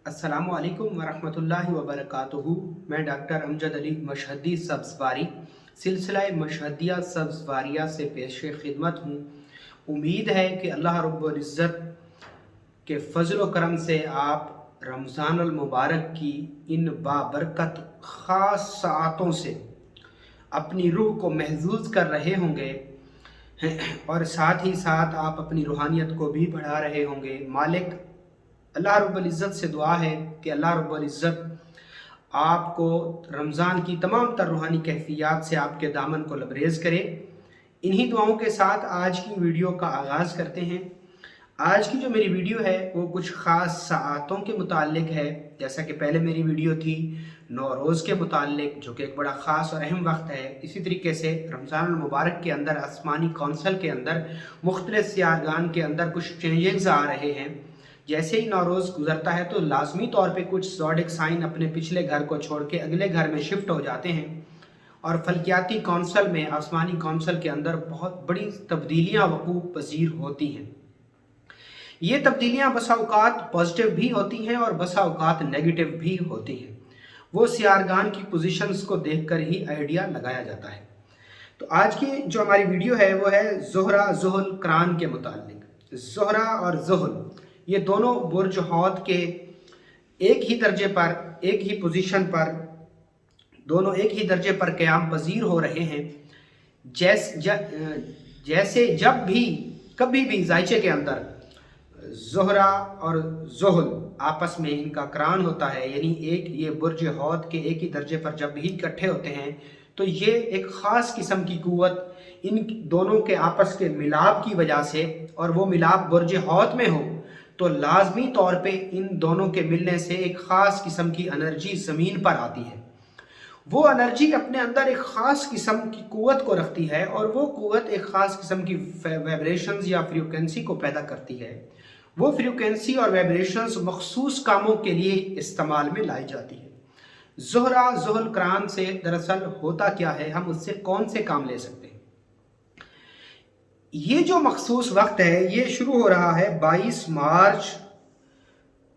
अस्सलामु अलैकुम वरहमतुल्लाहि वबरकातुहू। मैं डॉक्टर अमजद अली मशहदी सब्ज़वारी सिलसिला मशहदिया सब्ज़वारिया से पेश खिदमत हूँ। उम्मीद है कि अल्लाह रब्बुल इज़्ज़त के फ़ज़ल व करम से आप रमज़ानुल मुबारक की इन बाबरकत ख़ास सातों से अपनी रूह को महफूज कर रहे होंगे और साथ ही साथ आप अपनी रूहानियत को भी बढ़ा रहे होंगे। मालिक अल्लाह रब्बुल इज़्ज़त से दुआ है कि अल्लाह रब्बुल इज़्ज़त आपको रमज़ान की तमाम तर रूहानी कैफियत से आपके दामन को लबरेज़ करे। इन्हीं दुआओं के साथ आज की वीडियो का आगाज़ करते हैं। आज की जो मेरी वीडियो है वो कुछ ख़ास सातों के मुताल्लिक है। जैसा कि पहले मेरी वीडियो थी नौरोज़ के मुताल्लिक, जो कि एक बड़ा ख़ास और अहम वक्त है। इसी तरीके से रमज़ानुल मुबारक के अंदर आसमानी कौंसल के अंदर मुख्तलिफ सियारगान के अंदर कुछ चेंजेस आ रहे हैं। जैसे ही नौरोज़ गुजरता है तो लाजमी तौर पे कुछ ज़ोडिक साइन अपने पिछले घर को छोड़ के अगले घर में शिफ्ट हो जाते हैं और फल्कियाती कौंसल में, आसमानी कौंसल के अंदर बहुत बड़ी तब्दीलियाँ वक़ू पज़ीर होती हैं। ये तब्दीलियाँ बसा औक़ात पॉजिटिव भी होती हैं और बसा औक़ात नेगेटिव भी होती हैं। वो सियारगान की पोजीशंस को देखकर ही आइडिया लगाया जाता है। तो आज की जो हमारी वीडियो है वो है ज़ोहरा ज़ुहल क़रान के मुताल्लिक। ज़ोहरा और ज़ुहल ये दोनों बुर्ज हौद के एक ही दर्जे पर, एक ही पोजीशन पर, दोनों एक ही दर्जे पर क़याम पज़ीर हो रहे हैं। जैसे जब भी कभी भी ज़ायचे के अंदर ज़ोहरा और ज़ुहल आपस में इनका क़रान होता है, यानी एक ये बुर्ज हौद के एक ही दर्जे पर जब भी इकट्ठे होते हैं तो ये एक ख़ास किस्म की क़ुव्वत इन दोनों के आपस के मिलाप की वजह से, और वो मिलाप बुर्ज हौद में हो तो लाजमी तौर पे इन दोनों के मिलने से एक ख़ास किस्म की एनर्जी ज़मीन पर आती है। वो एनर्जी अपने अंदर एक ख़ास किस्म की क़ुव्वत को रखती है और वो क़ुव्वत एक ख़ास किस्म की वाइब्रेशंस या फ्रीक्वेंसी को पैदा करती है। वो फ्रीक्वेंसी और वाइब्रेशंस मखसूस कामों के लिए इस्तेमाल में लाई जाती है। ज़ोहरा ज़ुहल क़रान से दरअसल होता क्या है, हम उससे कौन से काम ले सकते हैं। ये जो मखसूस वक्त है ये शुरू हो रहा है 22 मार्च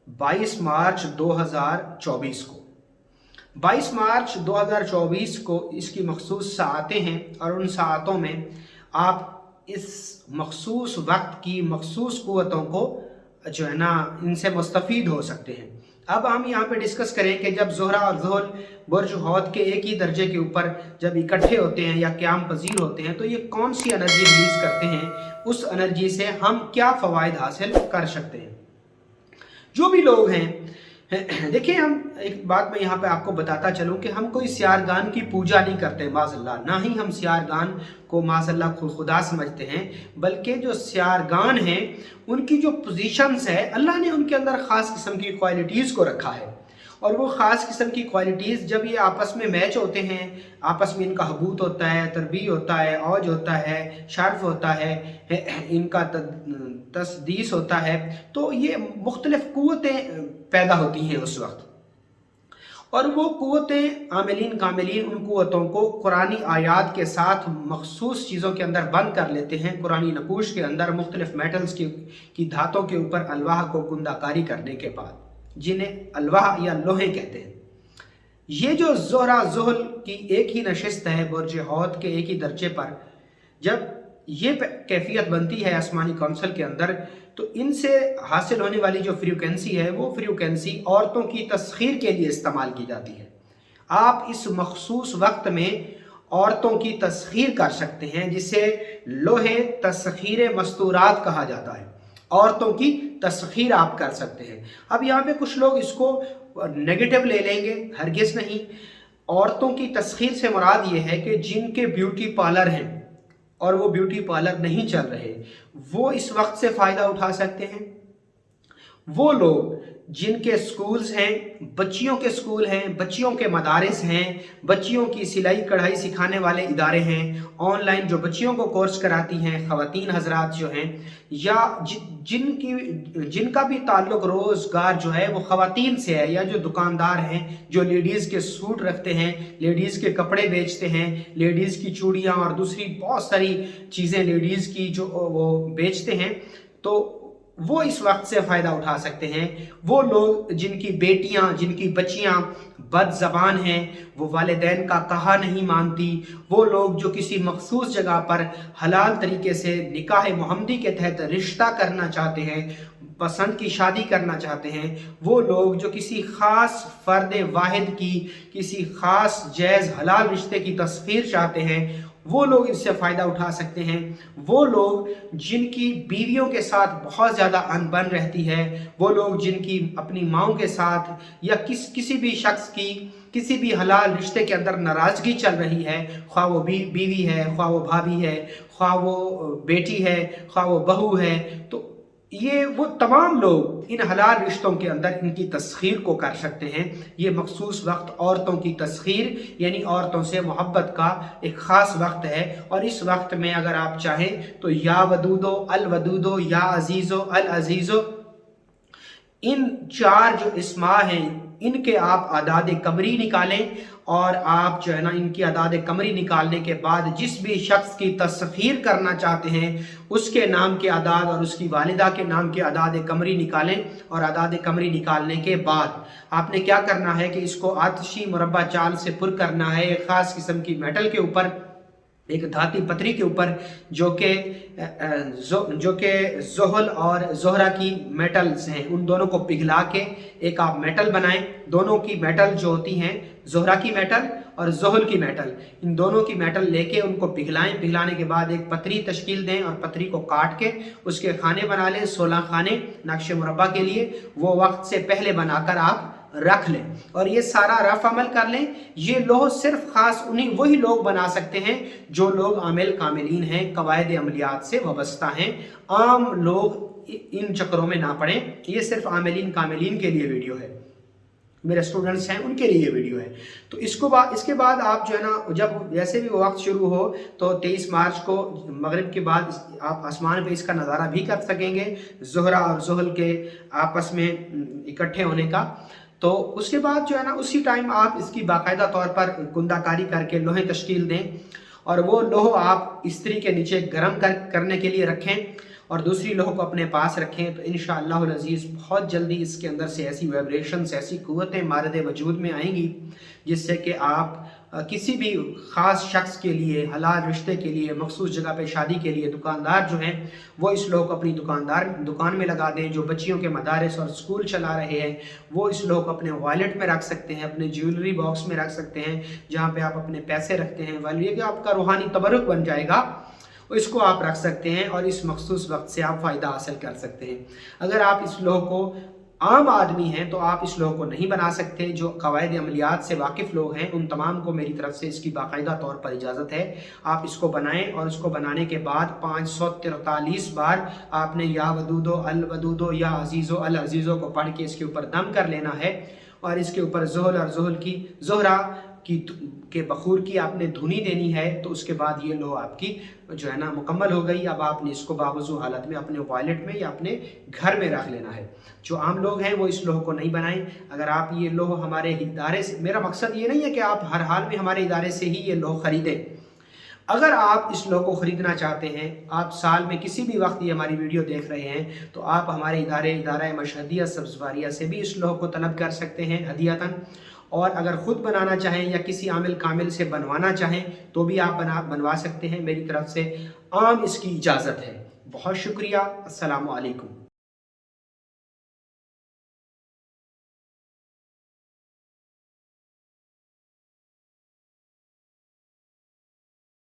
2024 को। 22 मार्च 2024 को इसकी मखसूस सातें हैं और उन सातों में आप इस मखसूस वक्त की मखसूस क़ुव्वतों को जो है ना इनसे मुस्तफ़ीद हो सकते हैं। अब हम यहाँ पे डिस्कस करें कि जब ज़ोहरा और ज़ुहल बुर्ज हौद के एक ही दर्जे के ऊपर जब इकट्ठे होते हैं या क़याम पज़ीर होते हैं तो ये कौन सी एनर्जी रिलीज़ करते हैं, उस एनर्जी से हम क्या फ़वाइद हासिल कर सकते हैं। जो भी लोग हैं देखिए, हम एक बात मैं यहाँ पे आपको बताता चलूँ कि हम कोई सियारगान की पूजा नहीं करते माज़अल्लाह, ना ही हम सियारगान को माज़अल्लाह खुदा समझते हैं, बल्कि जो सियारगान हैं उनकी जो पोजीशंस है अल्लाह ने उनके अंदर ख़ास किस्म की क्वालिटीज़ को रखा है और वो ख़ास किस्म की क्वालिटीज़ जब ये आपस में मैच होते हैं, आपस में इनका हबूत होता है, तरबी होता है, औज होता है, शर्फ होता है, इनका तस्दीस होता है, तो ये मुख्तलिफ़ क़ुव्वतें पैदा होती हैं उस वक्त। और वो क़ुव्वतें आमिलीन कामिलीन उन क़ुव्वतों को कुरानी आयात के साथ मखसूस चीज़ों के अंदर बंद कर लेते हैं। कुरानी नकूश के अंदर मुख्तलिफ़ मेटल्स की धातों के ऊपर अलवाह को कुंदाकारी करने के बाद, जिन्हें अलवाह या लोहे कहते हैं। ये जो ज़ोहरा ज़ुहल की एक ही नशिस्त है बुर्ज हौद के एक ही दर्जे पर, जब ये कैफियत बनती है आसमानी कौंसल के अंदर तो इनसे हासिल होने वाली जो फ्रीक्वेंसी है वो फ्रीक्वेंसी औरतों की तस्खीर के लिए इस्तेमाल की जाती है। आप इस मखसूस वक्त में औरतों की तस्खीर कर सकते हैं, जिसे लोहे तस्खीर मस्तूरात कहा जाता है। औरतों की तस्खीर आप कर सकते हैं। अब यहाँ पे कुछ लोग इसको नेगेटिव ले लेंगे, हरगिज़ नहीं। औरतों की तस्खीर से मुराद ये है कि जिनके ब्यूटी पार्लर हैं और वो ब्यूटी पार्लर नहीं चल रहे, वो इस वक्त से फ़ायदा उठा सकते हैं। वो लोग जिनके स्कूल्स हैं, बच्चियों के स्कूल हैं, बच्चियों के मदारिस हैं, बच्चियों की सिलाई कढ़ाई सिखाने वाले इदारे हैं, ऑनलाइन जो बच्चियों को कोर्स कराती हैं ख़वातीन हजरात जो हैं, या जिनका भी ताल्लुक़ रोज़गार जो है वो ख़वातीन से है, या जो दुकानदार हैं जो लेडीज़ के सूट रखते हैं, लेडीज़ के कपड़े बेचते हैं, लेडीज़ की चूड़ियाँ और दूसरी बहुत सारी चीज़ें लेडीज़ की जो वो बेचते हैं, तो वो इस वक्त से फ़ायदा उठा सकते हैं। वो लोग जिनकी बेटियां, जिनकी बच्चियां बद ज़बान हैं, वो वालिदैन का कहा नहीं मानती, वो लोग जो किसी मखसूस जगह पर हलाल तरीके से निकाह मोहम्मदी के तहत रिश्ता करना चाहते हैं, पसंद की शादी करना चाहते हैं, वो लोग जो किसी ख़ास फ़र्द वाहिद की, किसी ख़ास जायज़ हलाल रिश्ते की तस्खीर चाहते हैं, वो लोग इससे फ़ायदा उठा सकते हैं। वो लोग जिनकी बीवियों के साथ बहुत ज़्यादा अनबन रहती है, वो लोग जिनकी अपनी माँओं के साथ या किसी भी शख्स की किसी भी हलाल रिश्ते के अंदर नाराज़गी चल रही है, ख्वाह वो बीवी है, ख्वाह वो भाभी है, ख्वाह वो बेटी है, ख्वाह वो बहू है, तो ये वो तमाम लोग इन हलाल रिश्तों के अंदर इनकी तस्खीर को कर सकते हैं। ये मखसूस वक्त औरतों की तस्खीर यानी औरतों से मोहब्बत का एक ख़ास वक्त है, और इस वक्त में अगर आप चाहें तो या वदूदो अल वदूदो, या अजीज़ो अल अजीज़ो, इन 4 जो इस्मा हैं इनके आप आदाद कमरी निकालें, और आप जो है ना इनकी आदाद कमरी निकालने के बाद जिस भी शख्स की तस्खीर करना चाहते हैं उसके नाम के आदाद और उसकी वालिदा के नाम के आदाद कमरी निकालें। और आदाद कमरी निकालने के बाद आपने क्या करना है कि इसको आतिशी मुरब्बा चाल से पुर करना है, एक ख़ास किस्म की मेटल के ऊपर, एक धाती पतरी के ऊपर, जो कि जोहल और जोहरा की मेटल्स हैं, उन दोनों को पिघला के एक आप मेटल बनाएं। दोनों की मेटल जो होती हैं, जोहरा की मेटल और जोहल की मेटल, इन दोनों की मेटल लेके उनको पिघलाएं। पिघलाने के बाद एक पतरी तश्कील दें और पतरी को काट के उसके खाने बना लें, 16 खाने नक्शे मुरब्बा के लिए, वो वक्त से पहले बनाकर आप रख लें और ये सारा रफ अमल कर लें। ये लोह सिर्फ खास वही लोग बना सकते हैं जो लोग आमिल कामिलीन हैं, कवायद अमलियात से वाबस्ता हैं। आम लोग इन चक्करों में ना पड़ें। ये सिर्फ आमिलीन कामिलीन के लिए वीडियो है, मेरे स्टूडेंट्स हैं उनके लिए ये वीडियो है। तो इसके बाद आप जो है ना, जब जैसे भी वक्त शुरू हो तो 23 मार्च को मगरिब के बाद आप आसमान पे इसका नज़ारा भी कर सकेंगे, ज़ोहरा और ज़ोहल के आपस में इकट्ठे होने का। तो उसके बाद जो है ना उसी टाइम आप इसकी बाकायदा तौर पर कुंदाकारी करके लोहे तश्कील दें, और वो लोह आप इस्त्री के नीचे गर्म करने के लिए रखें और दूसरी लोह को अपने पास रखें। तो इंशाअल्लाह अज़ीज़ बहुत जल्दी इसके अंदर से ऐसी वाइब्रेशंस, ऐसी क़ुव्वतें मारद वजूद में आएंगी जिससे कि आप किसी भी ख़ास शख्स के लिए, हलाल रिश्ते के लिए, मखसूस जगह पे शादी के लिए, दुकानदार जो हैं वो इस लोह को अपनी दुकान में लगा दें। जो बच्चियों के मदारस और स्कूल चला रहे हैं वो इस लोह को अपने वॉलेट में रख सकते हैं, अपने ज्वेलरी बॉक्स में रख सकते हैं, जहाँ पे आप अपने पैसे रखते हैं। वाली ये कि आपका रूहानी तबरुक बन जाएगा, इसको आप रख सकते हैं और इस मखसूस वक्त से आप फ़ायदा हासिल कर सकते हैं। अगर आप इस लोह को आम आदमी हैं तो आप इस लोह को नहीं बना सकते। जो कवायद अमलियात से वाकिफ़ लोग हैं उन तमाम को मेरी तरफ से इसकी बाकायदा तौर पर इजाज़त है। आप इसको बनाएं और इसको बनाने के बाद 543 बार आपने या वदूदो अल वदूदो, या अजीज़ो अल अजीज़ो को पढ़ के इसके ऊपर दम कर लेना है, और इसके ऊपर ज़ोहल और ज़ोहल की, ज़ोहरा के बखूर की आपने धुनी देनी है। तो उसके बाद ये लोह आपकी जो है ना मुकम्मल हो गई। अब आपने इसको बावजू हालत में अपने वॉलेट में या अपने घर में रख लेना है। जो आम लोग हैं वो इस लोह को नहीं बनाएं। अगर आप ये लोह हमारे इदारे से, मेरा मकसद ये नहीं है कि आप हर हाल में हमारे इदारे से ही ये लोह ख़रीदें। अगर आप इस लोह को ख़रीदना चाहते हैं, आप साल में किसी भी वक्त ये हमारी वीडियो देख रहे हैं, तो आप हमारे इदारा मशहदिया सब्ज़वारिया से भी इस लोह को तलब कर सकते हैं हदियतन। और अगर ख़ुद बनाना चाहें या किसी आमिल कामिल से बनवाना चाहें तो भी आप बनवा सकते हैं। मेरी तरफ से आम इसकी इजाज़त है। बहुत शुक्रिया। अस्सलामु अलैकुम।